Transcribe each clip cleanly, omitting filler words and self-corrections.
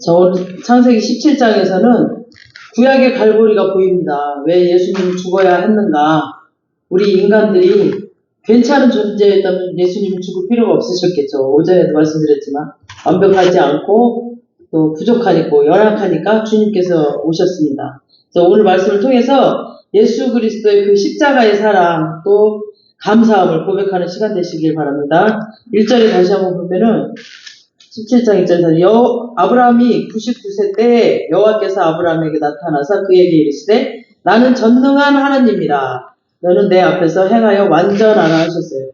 자, 오늘 창세기 17장에서는 구약의 갈고리가 보입니다. 왜 예수님이 죽어야 했는가? 우리 인간들이 괜찮은 존재였다면 예수님이 죽을 필요가 없으셨겠죠. 오전에도 말씀드렸지만 완벽하지 않고 또 부족하니까 연약하니까 주님께서 오셨습니다. 그래서 오늘 말씀을 통해서 예수 그리스도의 그 십자가의 사랑 또 감사함을 고백하는 시간 되시길 바랍니다. 1절에 다시 한번 보면은 17장 1절에서 아브라함이 99세 때에 여호와께서 아브라함에게 나타나서 그에게 이르시되 나는 전능한 하나님이라 너는 내 앞에서 행하여 완전하라 하셨어요.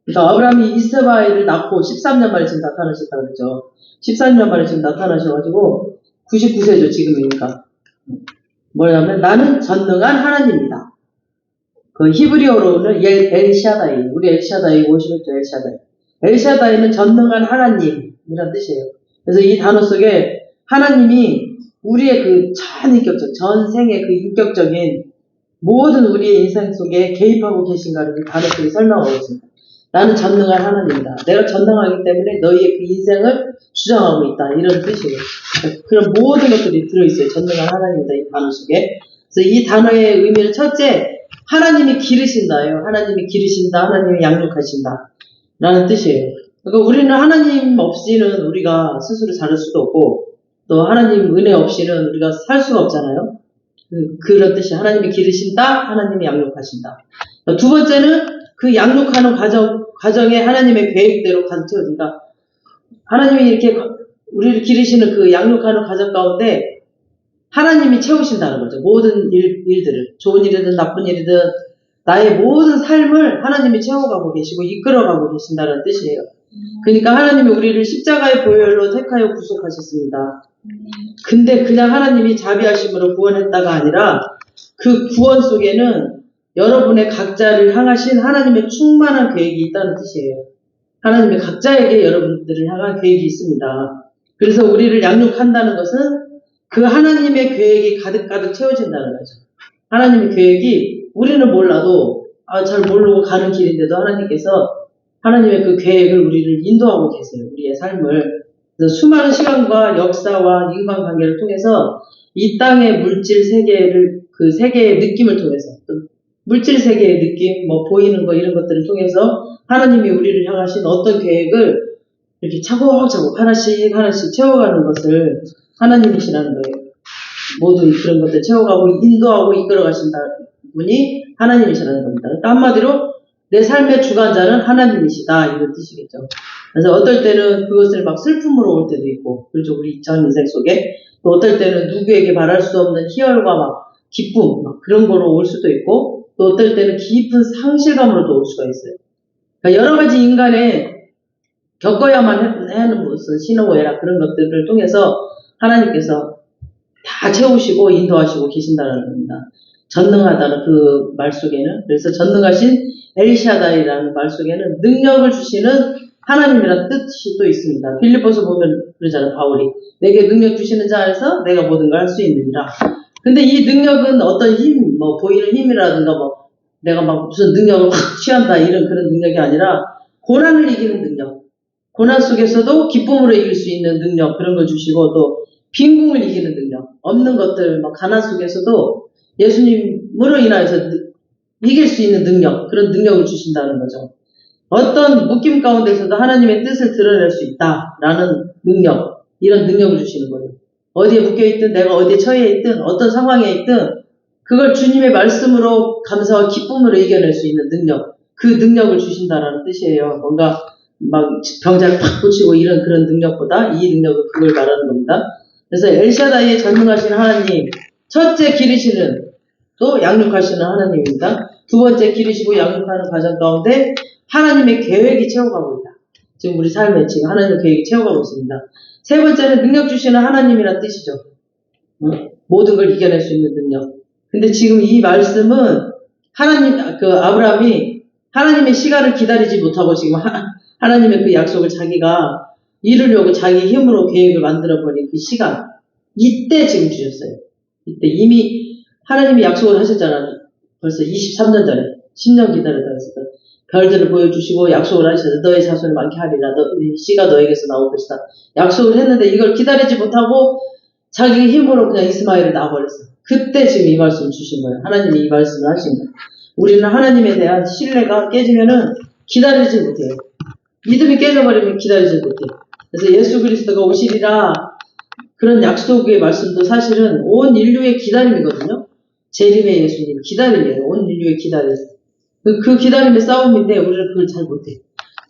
그러니까 아브라함이 이스마엘을 낳고 13년 만에 지금 나타나셨다고 그랬죠. 13년 만에 지금 나타나셔가지고 99세죠 지금이니까. 뭐냐면 나는 전능한 하나님이다. 그 히브리어로는 엘샤다이, 우리 엘샤다이 오시겠죠. 엘샤다이는 전능한 하나님이란 뜻이에요. 그래서 이 단어 속에 하나님이 우리의 그 전인격적, 전생의 그 인격적인 모든 우리의 인생 속에 개입하고 계신가를 그 단어 속에 설명하고 있습니다. 나는 전능한 하나님이다. 내가 전능하기 때문에 너희의 그 인생을 주장하고 있다. 이런 뜻이에요. 그런 모든 것들이 들어있어요. 전능한 하나님이다. 이 단어 속에. 그래서 이 단어의 의미는 첫째, 하나님이 기르신다예요. 하나님이 기르신다. 하나님이 양육하신다. 라는 뜻이에요. 그러니까 우리는 하나님 없이는 우리가 스스로 살 수도 없고 또 하나님 은혜 없이는 우리가 살 수가 없잖아요. 그런 뜻이 하나님이 기르신다. 하나님이 양육하신다. 두 번째는 그 양육하는 과정에 하나님의 계획대로 가득 채워진다. 하나님이 이렇게 우리를 기르시는 그 양육하는 과정 가운데 하나님이 채우신다는 거죠. 모든 일들을. 좋은 일이든 나쁜 일이든 나의 모든 삶을 하나님이 채워가고 계시고 이끌어가고 계신다는 뜻이에요. 그러니까 하나님이 우리를 십자가의 보혈로 택하여 구속하셨습니다. 근데 그냥 하나님이 자비하심으로 구원했다가 아니라 그 구원 속에는 여러분의 각자를 향하신 하나님의 충만한 계획이 있다는 뜻이에요. 하나님이 각자에게 여러분들을 향한 계획이 있습니다. 그래서 우리를 양육한다는 것은 그 하나님의 계획이 가득가득 채워진다는 거죠. 하나님의 계획이 우리는 몰라도 잘 모르고 가는 길인데도 하나님의 그 계획을 우리를 인도하고 계세요. 우리의 삶을. 그래서 수많은 시간과 역사와 인간관계를 통해서 이 땅의 물질 세계를 그 세계의 느낌을 통해서 또 물질 세계의 느낌, 뭐 보이는 거 이런 것들을 통해서 하나님이 우리를 향하신 어떤 계획을 이렇게 차곡차곡 하나씩 채워가는 것을 하나님이시라는 거예요. 모든 그런 것들 채워가고 인도하고 이끌어가신다 분이 하나님이시라는 겁니다. 그러니까 한마디로 내 삶의 주관자는 하나님이시다 이런 뜻이겠죠. 그래서 어떨 때는 그것을 막 슬픔으로 올 때도 있고 그렇죠. 우리 전 인생 속에 또 어떨 때는 누구에게 말할 수 없는 희열과 막 기쁨 막 그런 거로 올 수도 있고 또 어떨 때는 깊은 상실감으로도 올 수가 있어요. 그러니까 여러 가지 인간의 겪어야만 하는 무슨 신호애라 그런 것들을 통해서 하나님께서 다 채우시고 인도하시고 계신다는 겁니다. 전능하다는 그 말 속에는 그래서 전능하신 엘샤다이라는 말 속에는 능력을 주시는 하나님이라는 뜻이 또 있습니다. 필리포서 보면 그러잖아요. 바울이 내게 능력 주시는 자 안에서 내가 모든 걸 할 수 있느니라. 근데 이 능력은 어떤 힘, 뭐 보이는 힘이라든가 뭐 내가 막 무슨 능력을 확 취한다 이런 그런 능력이 아니라 고난을 이기는 능력, 고난 속에서도 기쁨으로 이길 수 있는 능력 그런 걸 주시고 또 빈궁을 이기는 능력, 없는 것들, 막 가난 속에서도 예수님으로 인하여서 이길 수 있는 능력, 그런 능력을 주신다는 거죠. 어떤 묶임 가운데서도 하나님의 뜻을 드러낼 수 있다라는 능력, 이런 능력을 주시는 거예요. 어디에 묶여있든 내가 어디에 처해 있든 어떤 상황에 있든 그걸 주님의 말씀으로 감사와 기쁨으로 이겨낼 수 있는 능력, 그 능력을 주신다라는 뜻이에요. 뭔가 막 병자를 팍 붙이고 이런 그런 능력보다 이 능력은 그걸 말하는 겁니다. 그래서 엘샤다이의 전능하신 하나님, 첫째 기르시는 또 양육하시는 하나님입니다. 두 번째 기르시고 양육하는 과정 가운데 하나님의 계획이 채워가고 있다. 지금 우리 삶에 지금 하나님의 계획이 채워가고 있습니다. 세 번째는 능력 주시는 하나님이란 뜻이죠. 모든 걸 이겨낼 수 있는 능력. 근데 지금 이 말씀은 아브라함이 하나님의 시간을 기다리지 못하고 지금 하나님의 그 약속을 자기가 이루려고 자기 힘으로 계획을 만들어버린 그 시간. 이때 지금 주셨어요. 이때 이미 하나님이 약속을 하셨잖아요. 벌써 23년 전에. 10년 기다렸다 했었다. 별들을 보여주시고 약속을 하셔서 너의 자손을 많게 하리라. 이 씨가 너에게서 나올 것이다. 약속을 했는데 이걸 기다리지 못하고 자기 힘으로 그냥 이스마엘을 낳아버렸어요. 그때 지금 이 말씀을 주신 거예요. 하나님이 이 말씀을 하신 거예요. 우리는 하나님에 대한 신뢰가 깨지면은 기다리지 못해요. 믿음이 깨져버리면 기다리지 못해요. 그래서 예수 그리스도가 오시리라 그런 약속의 말씀도 사실은 온 인류의 기다림이거든요. 재림의 예수님 기다림이에요. 온 인류의 기다림. 그 기다림의 싸움인데 우리는 그걸 잘 못해요.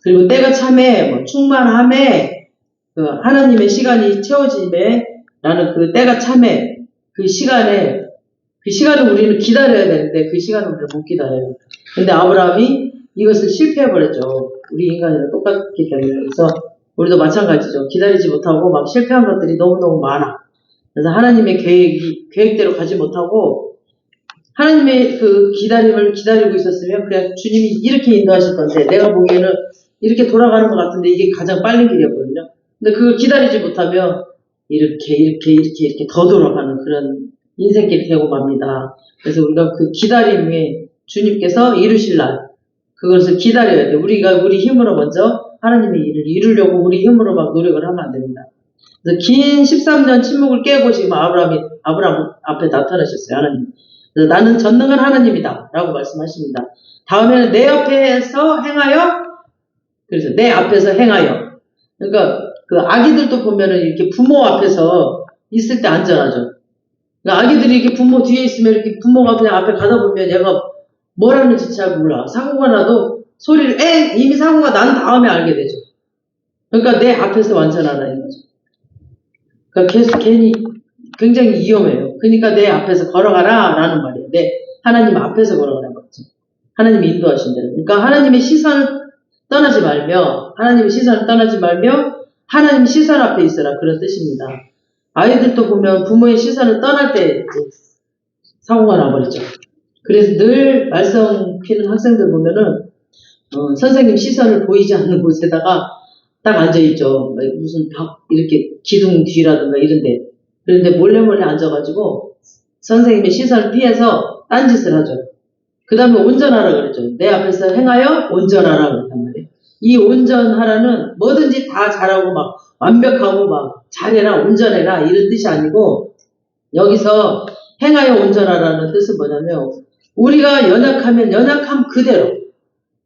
그리고 때가 참에 충만함에 하나님의 시간이 채워짐에 라는 그 때가 참에 그 시간을 우리는 기다려야 되는데 그 시간을 우리는 못 기다려요. 근데 아브라함이 이것을 실패해버렸죠. 우리 인간이랑 똑같기 때문에. 그래서 우리도 마찬가지죠. 기다리지 못하고 막 실패한 것들이 너무너무 많아. 그래서 하나님의 계획대로 가지 못하고 하나님의 그 기다림을 기다리고 있었으면 그냥 주님이 이렇게 인도하실 건데 내가 보기에는 이렇게 돌아가는 것 같은데 이게 가장 빠른 길이었거든요. 근데 그걸 기다리지 못하면 이렇게 더 돌아가는 그런 인생길이 되고 맙니다. 그래서 우리가 그 기다림에 주님께서 이루실 날 그것을 기다려야 돼. 우리가 우리 힘으로 먼저 하나님의 일을 이루려고 우리 힘으로 막 노력을 하면 안 됩니다. 그래서 긴 13년 침묵을 깨고 지금 아브라함 앞에 나타나셨어요. 하나님. 그래서 나는 전능한 하나님이다 라고 말씀하십니다. 다음에는 내 앞에서 행하여 그래서 내 앞에서 행하여 그러니까 그 아기들도 보면은 이렇게 부모 앞에서 있을 때 안전하죠. 그러니까 아기들이 이렇게 부모 뒤에 있으면 이렇게 부모가 그냥 앞에 가다 보면 얘가 뭐라는지 잘 몰라. 사고가 나도 소리를 이미 사고가 난 다음에 알게 되죠. 그러니까 내 앞에서 완전하다는 거죠. 그러니까 계속 굉장히 위험해요. 그러니까 내 앞에서 걸어가라 라는 말이에요. 하나님 앞에서 걸어가라는 거죠. 하나님이 인도하신 대로. 그러니까 하나님의 시선을 떠나지 말며 하나님 시선 앞에 있어라 그런 뜻입니다. 아이들도 보면 부모의 시선을 떠날 때 사고가 나버리죠. 그래서 늘 말썽 피는 학생들 보면은 선생님 시선을 보이지 않는 곳에다가 딱 앉아있죠. 무슨 이렇게 기둥 뒤라든가 이런데. 그런데 몰래 앉아가지고 선생님의 시선을 피해서 딴짓을 하죠. 그 다음에 온전하라 그랬죠. 내 앞에서 행하여 온전하라 그랬단 말이에요. 이 온전하라는 뭐든지 다 잘하고 막 완벽하고 막 잘해라 온전해라 이런 뜻이 아니고 여기서 행하여 온전하라는 뜻은 뭐냐면 우리가 연약하면 연약함 그대로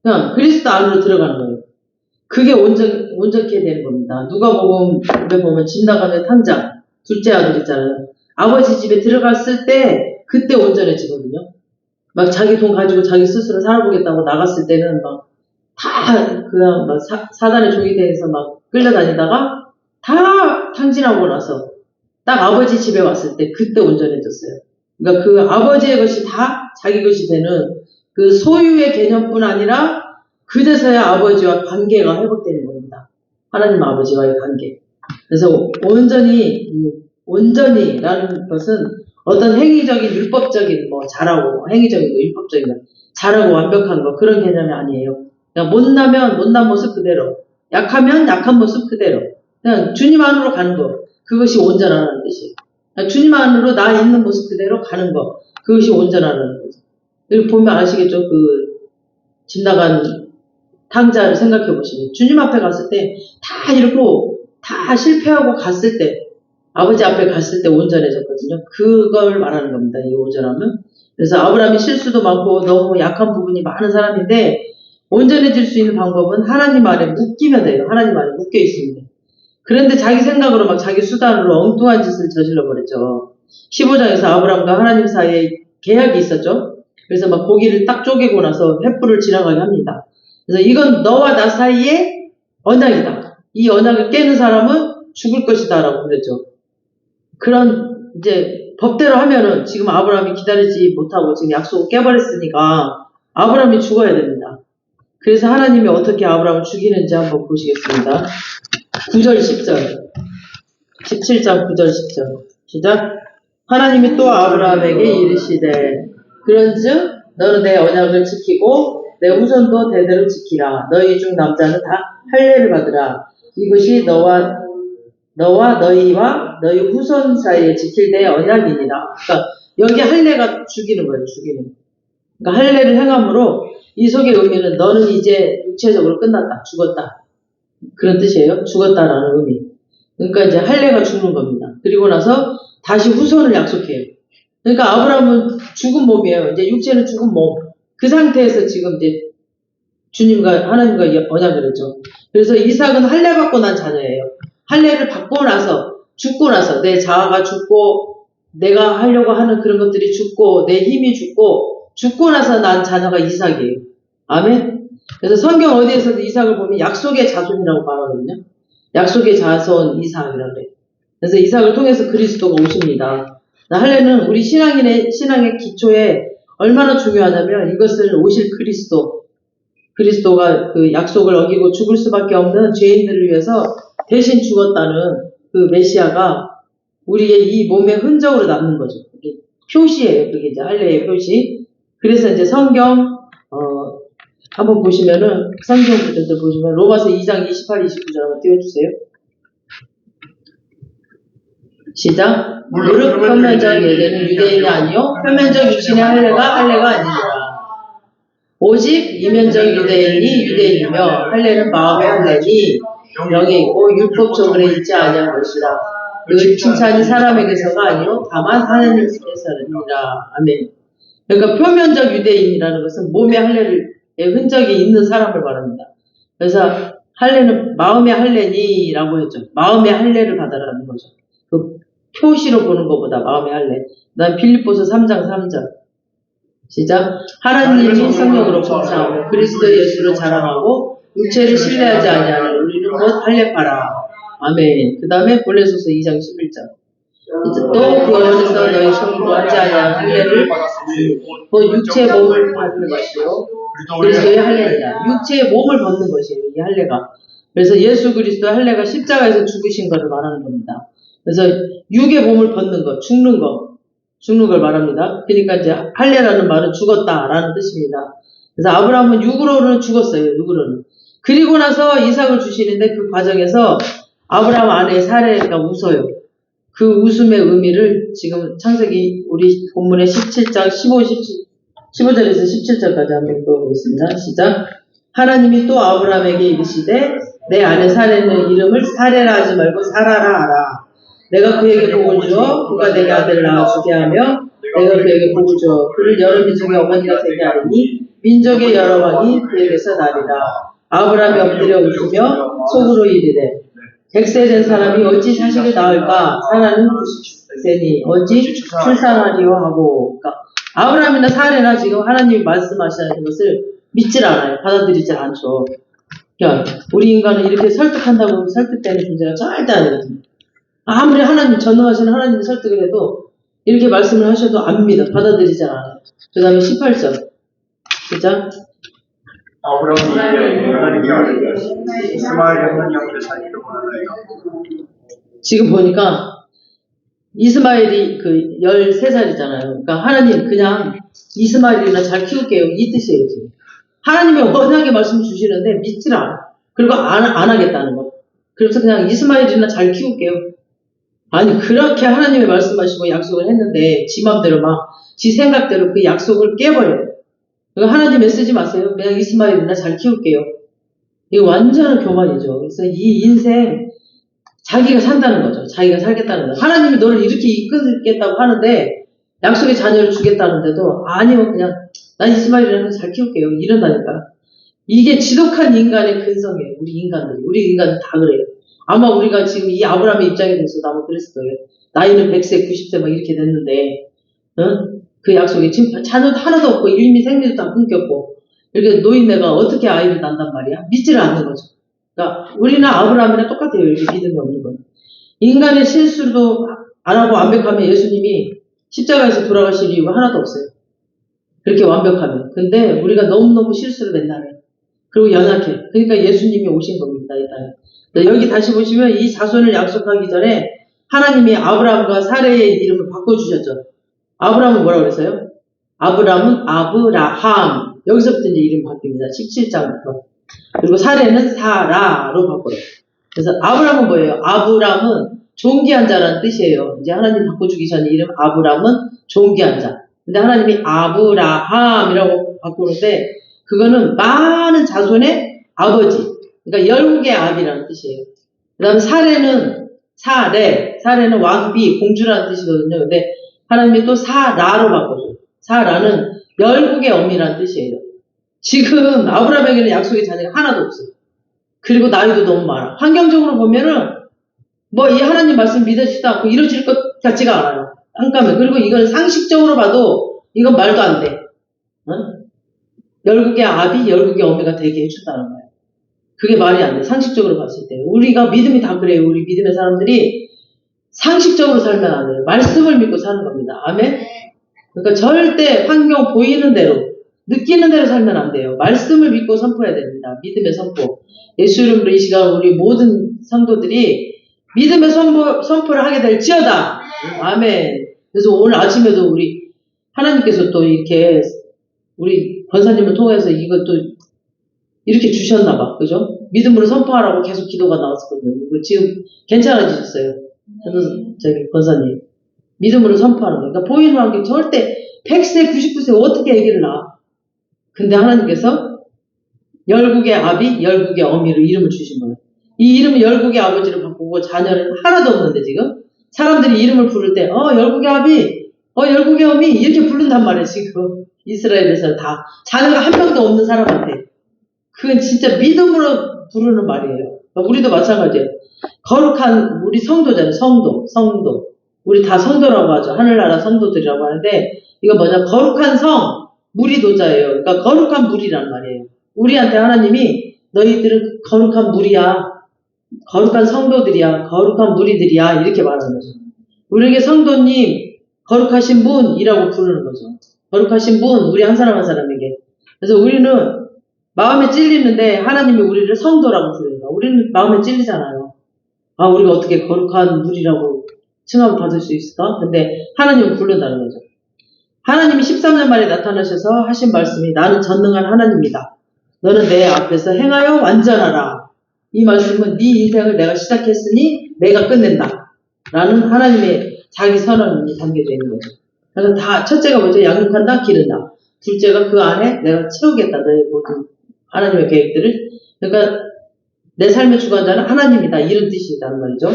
그냥 그리스도 안으로 들어가는 거예요. 그게 온전케 되는 겁니다. 누가복음에 보면 집 나가면 탕자 둘째 아들 있잖아요. 아버지 집에 들어갔을 때 그때 온전해지거든요. 막 자기 돈 가지고 자기 스스로 살아보겠다고 나갔을 때는 막 다 그냥 막 사단의 종이 돼서 막 끌려다니다가 다 탕진하고 나서 딱 아버지 집에 왔을 때 그때 온전해졌어요. 그러니까 그 아버지의 것이 다 자기 것이 되는 그 소유의 개념뿐 아니라 그제서야 아버지와 관계가 회복되는 겁니다. 하나님 아버지와의 관계. 그래서 온전히라는 것은 어떤 행위적인 율법적인 잘하고 행위적인 율법적인 잘하고 완벽한 거 그런 개념이 아니에요. 그냥 못나면 못난 모습 그대로 약하면 약한 모습 그대로 그냥 주님 안으로 가는 거 그것이 온전하다는 뜻이에요. 그러니까 주님 안으로 나 있는 모습 그대로 가는 거 그것이 온전하다는 거죠. 여기 보면 아시겠죠? 집 나간 탕자를 생각해 보시면 주님 앞에 갔을 때 다 이러고 다 실패하고 갔을 때 아버지 앞에 갔을 때 온전해졌거든요. 그걸 말하는 겁니다. 이 온전함은. 그래서 아브라함이 실수도 많고 너무 약한 부분이 많은 사람인데 온전해질 수 있는 방법은 하나님 안에 묶이면 돼요. 하나님 안에 묶여 있습니다. 그런데 자기 생각으로 막 자기 수단으로 엉뚱한 짓을 저질러 버렸죠. 15장에서 아브라함과 하나님 사이에 계약이 있었죠. 그래서 막 고기를 딱 쪼개고 나서 횃불을 지나가게 합니다. 그래서 이건 너와 나 사이의 언약이다. 이 언약을 깨는 사람은 죽을 것이다 라고 그랬죠. 그런 이제 법대로 하면은 지금 아브라함이 기다리지 못하고 지금 약속을 깨버렸으니까 아브라함이 죽어야 됩니다. 그래서 하나님이 어떻게 아브라함을 죽이는지 한번 보시겠습니다. 9절 10절 17장 9절 10절 시작. 하나님이 또 아브라함에게 이르시되 그런즉 너는 내 언약을 지키고 내 후손도 대대로 지키라. 너희 중 남자는 다 할례를 받으라. 이것이 너와 너희와 너희 후손 사이에 지킬 내 언약이니라. 그러니까 여기 할례가 죽이는 거예요. 죽이는. 그러니까 할례를 행함으로 이속의 의미는 너는 이제 육체적으로 끝났다, 죽었다. 그런 뜻이에요. 죽었다라는 의미. 그러니까 이제 할례가 죽는 겁니다. 그리고 나서 다시 후손을 약속해요. 그러니까 아브라함은 죽은 몸이에요. 이제 육체는 죽은 몸. 그 상태에서 지금 이제 주님과 하나님과 언약을 했죠. 그래서 이삭은 할례 받고 난 자녀예요. 할례를 받고 나서 죽고 나서 내 자아가 죽고 내가 하려고 하는 그런 것들이 죽고 내 힘이 죽고 나서 난 자녀가 이삭이에요. 아멘. 그래서 성경 어디에서도 이삭을 보면 약속의 자손이라고 말하거든요. 약속의 자손 이삭이라고 그래요. 그래서 이삭을 통해서 그리스도가 오십니다. 할례는 우리 신앙의 기초에 얼마나 중요하냐면 이것을 오실 그리스도가 그 약속을 어기고 죽을 수밖에 없는 죄인들을 위해서 대신 죽었다는 그 메시아가 우리의 이 몸의 흔적으로 남는 거죠. 그게 표시예요. 그게 이제 할례의 표시. 그래서 이제 성경 한번 보시면은 성경 구절들 보시면 로마서 2장 28, 29절 한번 띄워주세요. 시작. 무릇 표면적 예대는 유대인이 아니요 표면적 육신의 할례가 아니니라. 오직 이면적 유대인이 유대인이며 할례는 마음의 할례니 영에 있고 율법적으로 있지 아니한 것이라. 그 칭찬이 사람에게서가 아니요 다만 하나님께서니라. 아멘. 그러니까 표면적 유대인이라는 것은 몸의 할례의 흔적이 있는 사람을 말합니다. 그래서 할례는 마음의 할례니라고 했죠. 마음의 할례를 받아라는 거죠. 그 표시로 보는 것보다 마음의 할례. 그다음 필립보서 3장 3절. 시작. 하나님이 성령으로 봉사하고 그리스도 예수를 자랑하고 육체를 신뢰하지 아니하는 우리는 곧 할례파라. 아멘. 그 다음에 골로새서 2장 11절. 또 그 안에서 너희 손으로 하지 아니하는 할례를 곧 육체의 몸을 받는 것이요 그리스도의 할례니라. 육체의 몸을 벗는 것이에요. 이 할례가. 그래서 예수 그리스도의 할례가 십자가에서 죽으신 것을 말하는 겁니다. 그래서 육의 몸을 벗는 것, 죽는 걸 말합니다. 그러니까 이제 할례라는 말은 죽었다라는 뜻입니다. 그래서 아브라함은 육으로는 죽었어요. 육으로는. 그리고 나서 이삭을 주시는데 그 과정에서 아브라함 아내 사레가 웃어요. 그 웃음의 의미를 지금 창세기 우리 본문의 17장 15절에서 17절까지 한번 읽어보겠습니다. 시작. 하나님이 또 아브라함에게 이르시되 내 아내 사레는 이름을 사레라 하지 말고 사라라 하라. 내가 그에게 복을 주어 그가 내게 아들을 낳아주게 하며 내가 그에게 복을 주어 그를 여러 민족의 어머니가 되게 하리니 민족의 여러 왕이 그에게서 나리라. 아브라함이 엎드려 웃으며 속으로 이르되 100세 된 사람이 어찌 자식을 낳을까? 사라는 90세니 어찌 출산하리요 하고. 그러니까 아브라함이나 사레나 지금 하나님이 말씀하시는 것을 믿질 않아요. 받아들이질 않죠. 그러니까 우리 인간은 이렇게 설득한다고 설득되는 존재가 절대 아니거든요. 아무리 하나님, 전능하신 하나님이 설득을 해도 이렇게 말씀을 하셔도 안 믿어. 받아들이지 않아요. 그 다음에 18절. 시작. 아브라함이 하나님께 아뢰되 이스마엘의 하나님 앞에 살기를 원하나이다. 지금 보니까 이스마엘이 그 13살이잖아요. 그러니까 하나님 그냥 이스마엘이나 잘 키울게요. 이 뜻이에요. 지금. 하나님이 워낙에 말씀 주시는데 믿질 않아. 그리고 안 하겠다는 거. 그래서 그냥 이스마엘이나 잘 키울게요. 아니 그렇게 하나님이 말씀하시고 약속을 했는데 지 맘대로 막 지 생각대로 그 약속을 깨버려요. 그러니까 하나님 애쓰지 마세요. 그냥 이스마엘이나 잘 키울게요. 이거 완전한 교만이죠. 그래서 이 인생 자기가 산다는 거죠. 자기가 살겠다는 거죠. 하나님이 너를 이렇게 이끌겠다고 하는데 약속의 자녀를 주겠다는데도 아니요 그냥 난 이스마엘이랑 잘 키울게요. 이런다니까. 이게 지독한 인간의 근성이에요. 우리 인간은 다 그래요. 아마 우리가 지금 이 아브라함의 입장에 대해서도 아마 그랬을 거예요. 나이는 100세, 90세 막 이렇게 됐는데 그 약속이 지금 자녀도 하나도 없고 일미 생리도 다 끊겼고 이렇게 노인네가 어떻게 아이를 낳는단 말이야? 믿지를 않는 거죠. 그러니까 우리나 아브라함이나 똑같아요. 이렇게 믿음이 없는 건. 인간의 실수도 안 하고 완벽하면 예수님이 십자가에서 돌아가실 이유가 하나도 없어요. 그렇게 완벽하면. 근데 우리가 너무너무 실수를 맨날 해. 그리고 연약해. 그러니까 예수님이 오신 겁니다. 이 땅에. 여기 다시 보시면 이 자손을 약속하기 전에 하나님이 아브라함과 사레의 이름을 바꿔주셨죠. 아브라함은 뭐라고 그랬어요? 아브라함은 아브라함. 여기서부터 이제 이름 바뀝니다. 17장부터. 그리고 사레는 사라로 바꿔요. 그래서 아브라함은 뭐예요? 아브라함은 존귀한 자라는 뜻이에요. 이제 하나님 바꿔주기 전에 이름 아브라함은 존귀한 자. 근데 하나님이 아브라함이라고 바꾸는데 그거는 많은 자손의 아버지. 그러니까 열국의 아비라는 뜻이에요. 그 다음에 사례는 왕비, 공주라는 뜻이거든요. 근데 하나님이 또 사라로 바꿔줘요. 사라는 열국의 어미라는 뜻이에요. 지금 아브라함에게는 약속의 자녀가 하나도 없어요. 그리고 나이도 너무 많아. 환경적으로 보면은 뭐 이 하나님 말씀 믿어지지도 않고 이루어질 것 같지가 않아요. 깜깜해. 그리고 이건 상식적으로 봐도 이건 말도 안 돼. 열국의 아비, 열국의 어미가 되게 해준다는 거예요. 그게 말이 안 돼. 상식적으로 봤을 때. 우리가 믿음이 다 그래요. 우리 믿음의 사람들이 상식적으로 살면 안 돼요. 말씀을 믿고 사는 겁니다. 아멘? 그러니까 절대 환경 보이는 대로, 느끼는 대로 살면 안 돼요. 말씀을 믿고 선포해야 됩니다. 믿음의 선포. 예수 이름으로 이 시간 우리 모든 성도들이 믿음의 선포를 하게 될지어다. 아멘. 그래서 오늘 아침에도 우리 하나님께서 또 이렇게 우리 권사님을 통해서 이것도 이렇게 주셨나봐. 그죠? 믿음으로 선포하라고 계속 기도가 나왔었거든요. 지금 괜찮아지셨어요. 저기 권사님. 믿음으로 선포하는 거예요. 그러니까 보이는 환경 절대 100세, 99세 어떻게 얘기를 나. 근데 하나님께서 열국의 아비, 열국의 어미로 이름을 주신 거예요. 이 이름은 열국의 아버지를 바꾸고 자녀는 하나도 없는데 지금 사람들이 이름을 부를 때 열국의 아비, 열국의 어미 이렇게 부른단 말이에요. 지금 이스라엘에서 다 자녀가 한 명도 없는 사람한테 그건 진짜 믿음으로 부르는 말이에요. 우리도 마찬가지예요. 거룩한 우리 성도잖아요. 성도. 우리 다 성도라고 하죠. 하늘나라 성도들이라고 하는데 이거 뭐냐? 거룩한 성, 무리도자예요. 그러니까 거룩한 무리란 말이에요. 우리한테 하나님이 너희들은 거룩한 무리야. 거룩한 성도들이야. 거룩한 무리들이야. 이렇게 말하는 거죠. 우리에게 성도님, 거룩하신 분이라고 부르는 거죠. 거룩하신 분, 우리 한 사람 한 사람에게. 그래서 우리는 마음에 찔리는데 하나님이 우리를 성도라고 부릅니다. 우리는 마음에 찔리잖아요. 우리가 어떻게 거룩한 무리라고 칭함을 받을 수 있을까? 근데 하나님을 부른다는 거죠. 하나님이 13년 만에 나타나셔서 하신 말씀이 나는 전능한 하나님이다. 너는 내 앞에서 행하여 완전하라. 이 말씀은 네 인생을 내가 시작했으니 내가 끝낸다. 라는 하나님의 자기 선언이 담겨져 있는 거죠. 그래서 다 첫째가 뭐죠? 양육한다, 기른다. 둘째가 그 안에 내가 채우겠다. 너의 모든 하나님의 계획들을. 그러니까 내 삶의 주관자는 하나님이다. 이런 뜻이란 말이죠.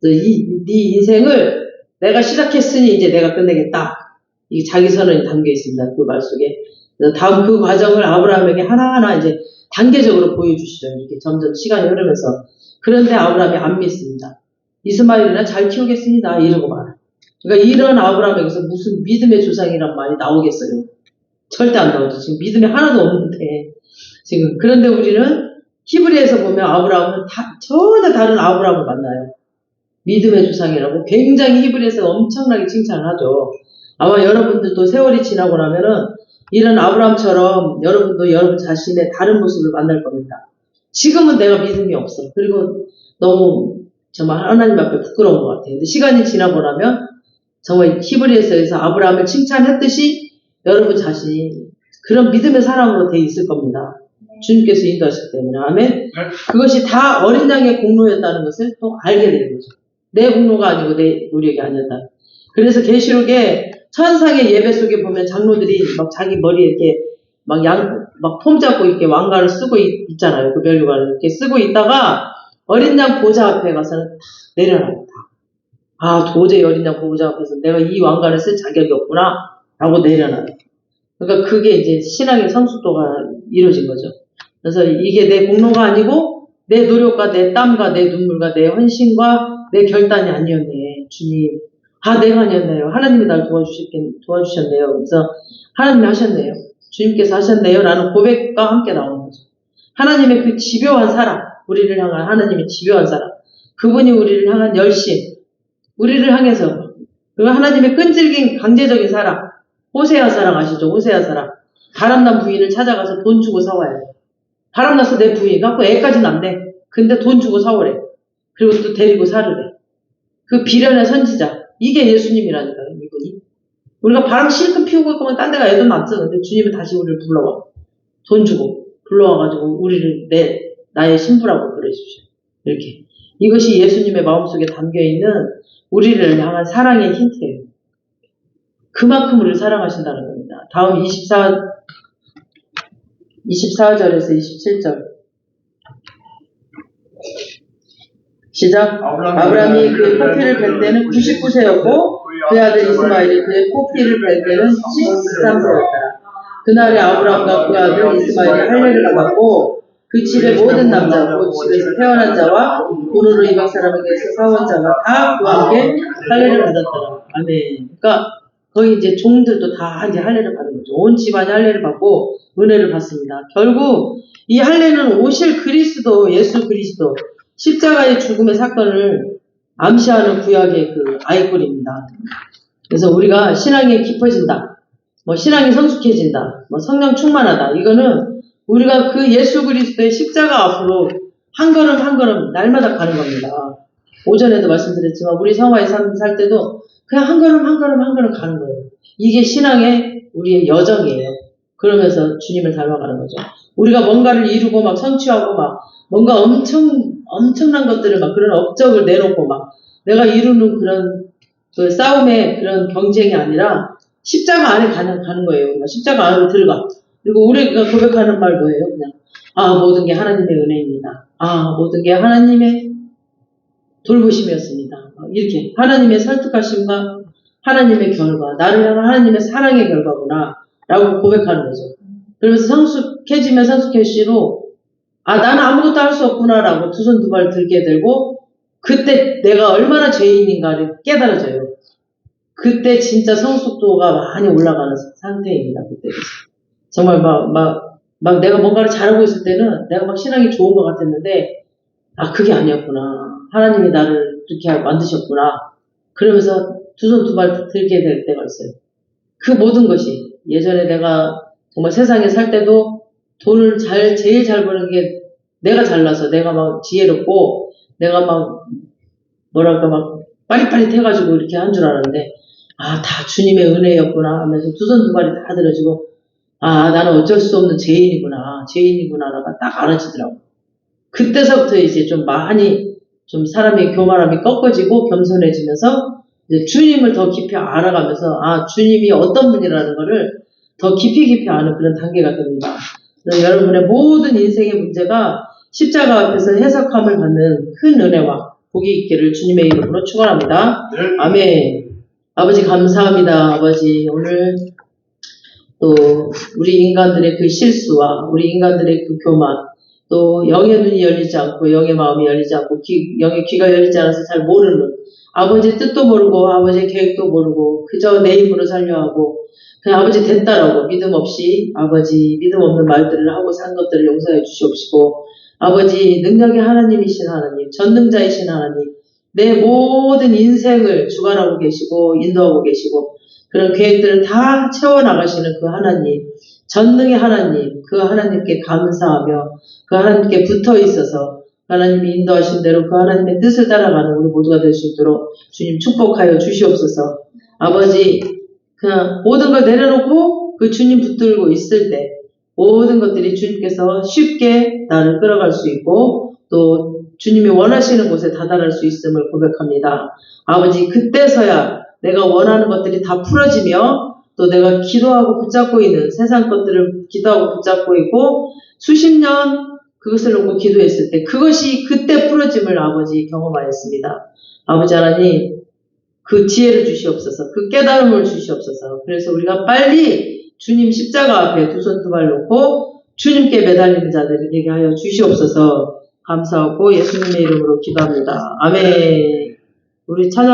네 인생을 내가 시작했으니 이제 내가 끝내겠다. 이 자기 선언이 담겨 있습니다. 그 말 속에. 다음 그 과정을 아브라함에게 하나하나 이제 단계적으로 보여주시죠. 이렇게 점점 시간이 흐르면서. 그런데 아브라함이 안 믿습니다. 이스마엘이나 잘 키우겠습니다. 이러고 말아요. 그러니까 이런 아브라함에게서 무슨 믿음의 조상이란 말이 나오겠어요. 절대 안 나오죠. 지금 믿음이 하나도 없는데. 지금. 그런데 우리는 히브리에서 보면 아브라함은 전혀 다른 아브라함을 만나요. 믿음의 조상이라고 굉장히 히브리에서 엄청나게 칭찬을 하죠. 아마 여러분들도 세월이 지나고 나면은 이런 아브라함처럼 여러분도 여러분 자신의 다른 모습을 만날 겁니다. 지금은 내가 믿음이 없어. 그리고 너무 정말 하나님 앞에 부끄러운 것 같아요. 근데 시간이 지나고 나면 정말 히브리에서 아브라함을 칭찬했듯이 여러분 자신이 그런 믿음의 사람으로 돼 있을 겁니다. 주님께서 인도하시기 때문에. 아멘. 그것이 다 어린 양의 공로였다는 것을 또 알게 되는 거죠. 내 공로가 아니고 내 노력이 아니었다. 그래서 계시록에 천상의 예배 속에 보면 장로들이 막 자기 머리에 이렇게 막 폼 잡고 이렇게 왕관을 쓰고 있잖아요. 그 면류관을 이렇게 쓰고 있다가 어린 양 보좌 앞에 가서는 다 내려놔요. 도저히 어린 양 보좌 앞에서 내가 이 왕관을 쓸 자격이 없구나 라고 내려놔요. 그러니까 그게 이제 신앙의 성숙도가 이루어진 거죠. 그래서 이게 내 공로가 아니고 내 노력과 내 땀과 내 눈물과 내 헌신과 내 결단이 아니었네. 주님. 내가 아니었네요. 하나님이 날 도와주셨네요. 그래서 하나님이 하셨네요. 주님께서 하셨네요. 라는 고백과 함께 나오는 거죠. 하나님의 그 집요한 사랑, 우리를 향한 하나님의 집요한 사랑, 그분이 우리를 향한 열심, 우리를 향해서, 그리고 하나님의 끈질긴 강제적인 사랑, 호세아 사랑 아시죠? 호세아 사랑. 바람난 부인을 찾아가서 돈 주고 사와요. 바람나서 내 부인 갖고 애까지는 안 돼. 근데 돈 주고 사오래. 그리고 또 데리고 살으래. 그 비련의 선지자. 이게 예수님이라니까요, 이분이. 우리가 바람 실컷 피우고 있으면 딴 데가 애도 낫죠. 근데 주님은 다시 우리를 불러와. 돈 주고, 불러와가지고, 우리를 나의 신부라고 그러십시오. 이렇게. 이것이 예수님의 마음속에 담겨있는 우리를 향한 사랑의 힌트예요. 그만큼 우리를 사랑하신다는 겁니다. 다음 24절에서 27절. 시작. 아브라함이 그의 포피를 뵐 때는 99세였고 그의 아들 이스마엘이 그의 포피를 뵐 때는 13세였다. 그날에 아브라함과 그 아들 이스마엘이 할례를 받았고 그 집의 모든 남자, 그 집에서 태어난 자와 본으로 이방 사람에게서 사온 자가 다 그와 함께 할례를 받았더라. 아멘. 그러니까 거의 이제 종들도 다 이제 할례를 받은 거죠. 온 집안이 할례를 받고 은혜를 받습니다. 결국 이 할례는 오실 그리스도, 예수 그리스도, 십자가의 죽음의 사건을 암시하는 구약의 그 아이콘입니다. 그래서 우리가 신앙이 깊어진다, 뭐 신앙이 성숙해진다, 뭐 성령 충만하다. 이거는 우리가 그 예수 그리스도의 십자가 앞으로 한 걸음 한 걸음 날마다 가는 겁니다. 오전에도 말씀드렸지만 우리 성화에 살 때도 그냥 한 걸음 한 걸음 한 걸음 가는 거예요. 이게 신앙의 우리의 여정이에요. 그러면서 주님을 닮아가는 거죠. 우리가 뭔가를 이루고 막 성취하고 막 뭔가 엄청난 것들을 막 그런 업적을 내놓고 막 내가 이루는 그런 그 싸움의 그런 경쟁이 아니라 십자가 안에 가는 거예요. 우리가 십자가 안으로 들어가. 그리고 우리가 고백하는 말 뭐예요? 그냥 모든 게 하나님의 은혜입니다. 모든 게 하나님의 돌보심이었습니다. 이렇게 하나님의 설득하심과 하나님의 결과, 나를 향한 하나님의 사랑의 결과구나 라고 고백하는 거죠. 그러면서 성숙해지면 성숙해질수록 나는 아무것도 할 수 없구나 라고 두 손 두 발 들게 되고 그때 내가 얼마나 죄인인가를 깨달아져요. 그때 진짜 성숙도가 많이 올라가는 상태입니다. 그때 정말 막 내가 뭔가를 잘하고 있을 때는 내가 막 신앙이 좋은 것 같았는데 그게 아니었구나. 하나님이 나를 그렇게 만드셨구나. 그러면서 두 손 두 발 들게 될 때가 있어요. 그 모든 것이 예전에 내가 정말 세상에 살 때도 돈을 제일 잘 버는 게 내가 잘나서 내가 막 지혜롭고 내가 막 빠릿빠릿해가지고 이렇게 한 줄 알았는데 다 주님의 은혜였구나 하면서 두 손 두 발이 다 들어지고 나는 어쩔 수 없는 죄인이구나라가 딱 알아지더라고. 그때서부터 이제 좀 많이 좀 사람의 교만함이 꺾어지고 겸손해지면서 이제 주님을 더 깊이 알아가면서 주님이 어떤 분이라는 거를 더 깊이 아는 그런 단계가 됩니다. 그래서 여러분의 모든 인생의 문제가 십자가 앞에서 해석함을 받는 큰 은혜와 복이 있기를 주님의 이름으로 축원합니다. 아멘. 아버지 감사합니다. 아버지 오늘 또 우리 인간들의 그 실수와 우리 인간들의 그 교만, 또 영의 눈이 열리지 않고 영의 마음이 열리지 않고 영의 귀가 열리지 않아서 잘 모르는 아버지의 뜻도 모르고 아버지의 계획도 모르고 그저 내 힘으로 살려 하고 그냥 아버지 됐다라고 믿음 없이 아버지 믿음 없는 말들을 하고 산 것들을 용서해 주시옵시고 아버지 능력의 하나님이신 하나님, 전능자이신 하나님, 내 모든 인생을 주관하고 계시고 인도하고 계시고 그런 계획들을 다 채워나가시는 그 하나님, 전능의 하나님, 그 하나님께 감사하며 그 하나님께 붙어 있어서 하나님이 인도하신 대로 그 하나님의 뜻을 따라가는 우리 모두가 될 수 있도록 주님 축복하여 주시옵소서. 아버지 그냥 모든 걸 내려놓고 그 주님 붙들고 있을 때 모든 것들이 주님께서 쉽게 나를 끌어갈 수 있고 또 주님이 원하시는 곳에 다다를 수 있음을 고백합니다. 아버지 그때서야 내가 원하는 것들이 다 풀어지며 또 내가 기도하고 붙잡고 있는 세상 것들을 기도하고 붙잡고 있고 수십 년 그것을 놓고 기도했을 때 그것이 그때 풀어짐을 아버지 경험하였습니다. 아버지 하나님 그 지혜를 주시옵소서. 그 깨달음을 주시옵소서. 그래서 우리가 빨리 주님 십자가 앞에 두 손 두 발 놓고 주님께 매달리는 자들이 되게 하여 주시옵소서. 감사하고 예수님의 이름으로 기도합니다. 아멘. 우리 찬양